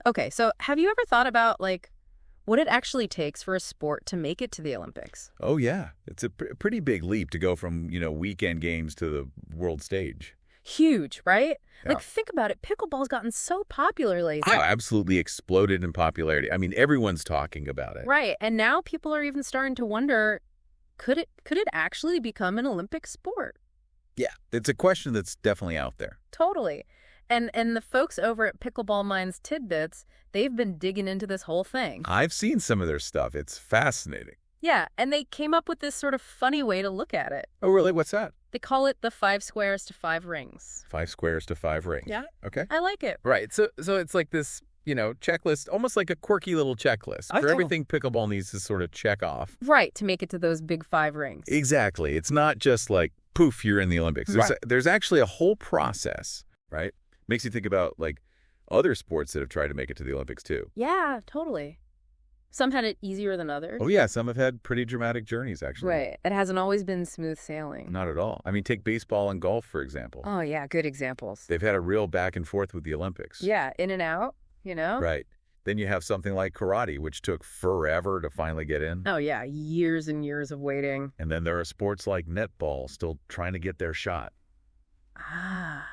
Okay, so have you ever thought about, like, what it actually takes for a sport to make it to the Olympics? Oh, yeah. It's a pretty big leap to go from, weekend games to the world stage. Huge, right? Yeah. Like, think about it. Pickleball's gotten so popular lately. Oh, absolutely exploded in popularity. I mean, everyone's talking about it. Right, and now people are even starting to wonder, could it actually become an Olympic sport? Yeah, it's a question that's definitely out there. Totally. And the folks over at Pickleball Minds Tidbits, they've been digging into this whole thing. I've seen some of their stuff. It's fascinating. Yeah, and they came up with this sort of funny way to look at it. Oh, really? What's that? They call it the 5 squares to 5 rings. 5 squares to 5 rings. Yeah. Okay. I like it. Right. So it's like this, checklist, almost like a quirky little checklist for everything pickleball needs to sort of check off. Right, to make it to those big 5 rings. Exactly. It's not just like, poof, you're in the Olympics. There's actually a whole process, right? Makes you think about, like, other sports that have tried to make it to the Olympics, too. Yeah, totally. Some had it easier than others. Oh, yeah. Some have had pretty dramatic journeys, actually. Right. It hasn't always been smooth sailing. Not at all. I mean, take baseball and golf, for example. Oh, yeah, good examples. They've had a real back and forth with the Olympics. Yeah, in and out, Right. Then you have something like karate, which took forever to finally get in. Oh, yeah, years and years of waiting. And then there are sports like netball still trying to get their shot. Ah.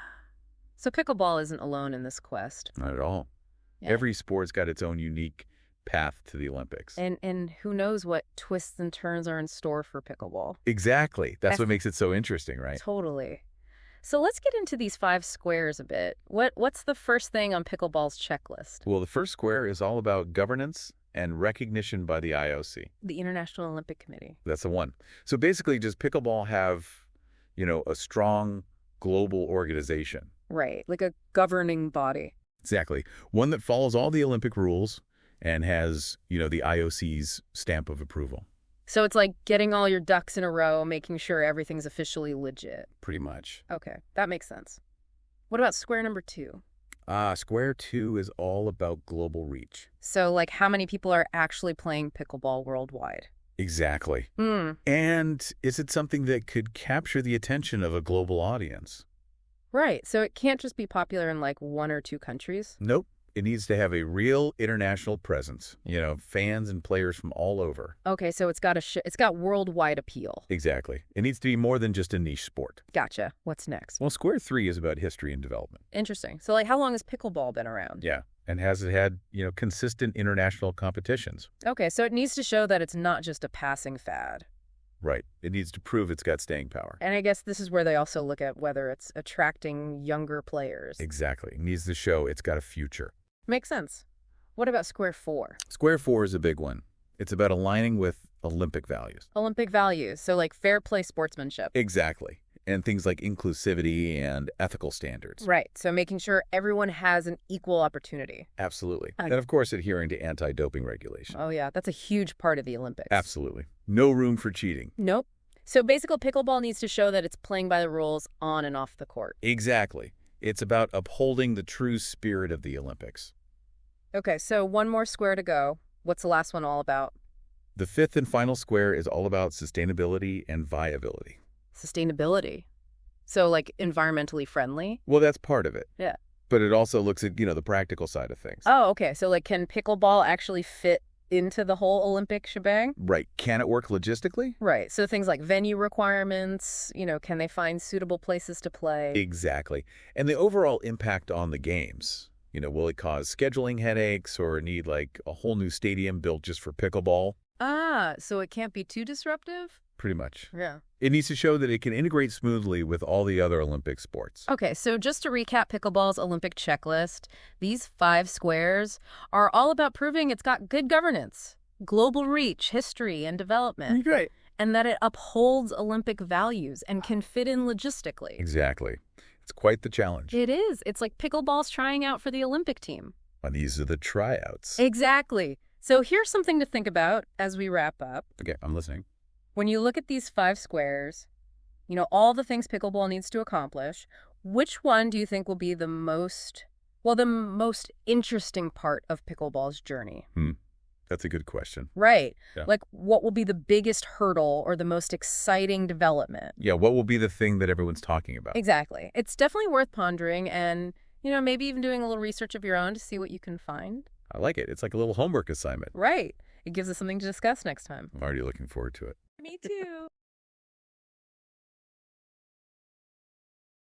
So pickleball isn't alone in this quest. Not at all. Yeah. Every sport's got its own unique path to the Olympics. And who knows what twists and turns are in store for pickleball. Exactly. That's what makes it so interesting, right? Totally. So let's get into these 5 squares a bit. What's the first thing on pickleball's checklist? Well, the first square is all about governance and recognition by the IOC. The International Olympic Committee. That's the one. So basically, does pickleball have, a strong global organization? Right, like a governing body. Exactly. One that follows all the Olympic rules and has, the IOC's stamp of approval. So it's like getting all your ducks in a row, making sure everything's officially legit. Pretty much. Okay, that makes sense. What about square number 2? Square 2 is all about global reach. So, like, how many people are actually playing pickleball worldwide? Exactly. And is it something that could capture the attention of a global audience? Right, so it can't just be popular in, like, 1 or 2 countries? Nope. It needs to have a real international presence, fans and players from all over. Okay, so it's got worldwide appeal. Exactly. It needs to be more than just a niche sport. Gotcha. What's next? Well, Square 3 is about history and development. Interesting. So, like, how long has pickleball been around? Yeah. And has it had, consistent international competitions? Okay, so it needs to show that it's not just a passing fad. Right. It needs to prove it's got staying power. And I guess this is where they also look at whether it's attracting younger players. Exactly. It needs to show it's got a future. Makes sense. What about square 4? Square 4 is a big one. It's about aligning with Olympic values. Olympic values, so like fair play sportsmanship. Exactly. And things like inclusivity and ethical standards. Right, so making sure everyone has an equal opportunity. Absolutely. And of course, adhering to anti-doping regulation. Oh yeah, that's a huge part of the Olympics. Absolutely. No room for cheating. Nope. So basically, pickleball needs to show that it's playing by the rules on and off the court. Exactly. It's about upholding the true spirit of the Olympics. Okay, so one more square to go. What's the last one all about? The 5th and final square is all about sustainability and viability. Sustainability. So like environmentally friendly? Well, that's part of it. Yeah. But it also looks at, the practical side of things. Oh, okay. So like can pickleball actually fit into the whole Olympic shebang? Right. Can it work logistically? Right. So things like venue requirements, can they find suitable places to play? Exactly. And the overall impact on the games. Will it cause scheduling headaches or need like a whole new stadium built just for pickleball? Ah, so it can't be too disruptive? Pretty much. Yeah. It needs to show that it can integrate smoothly with all the other Olympic sports. Okay, so just to recap pickleball's Olympic checklist, these 5 squares are all about proving it's got good governance, global reach, history, and development. Right. And that it upholds Olympic values and can fit in logistically. Exactly. It's quite the challenge. It is. It's like pickleball's trying out for the Olympic team. And these are the tryouts. Exactly. So here's something to think about as we wrap up. Okay, I'm listening. When you look at these 5 squares, all the things pickleball needs to accomplish, which one do you think will be the most interesting part of pickleball's journey? That's a good question. Right. Yeah. Like, what will be the biggest hurdle or the most exciting development? Yeah, what will be the thing that everyone's talking about? Exactly. It's definitely worth pondering, and, Maybe even doing a little research of your own to see what you can find. I like it. It's like a little homework assignment. Right. It gives us something to discuss next time. I'm already looking forward to it. Me too.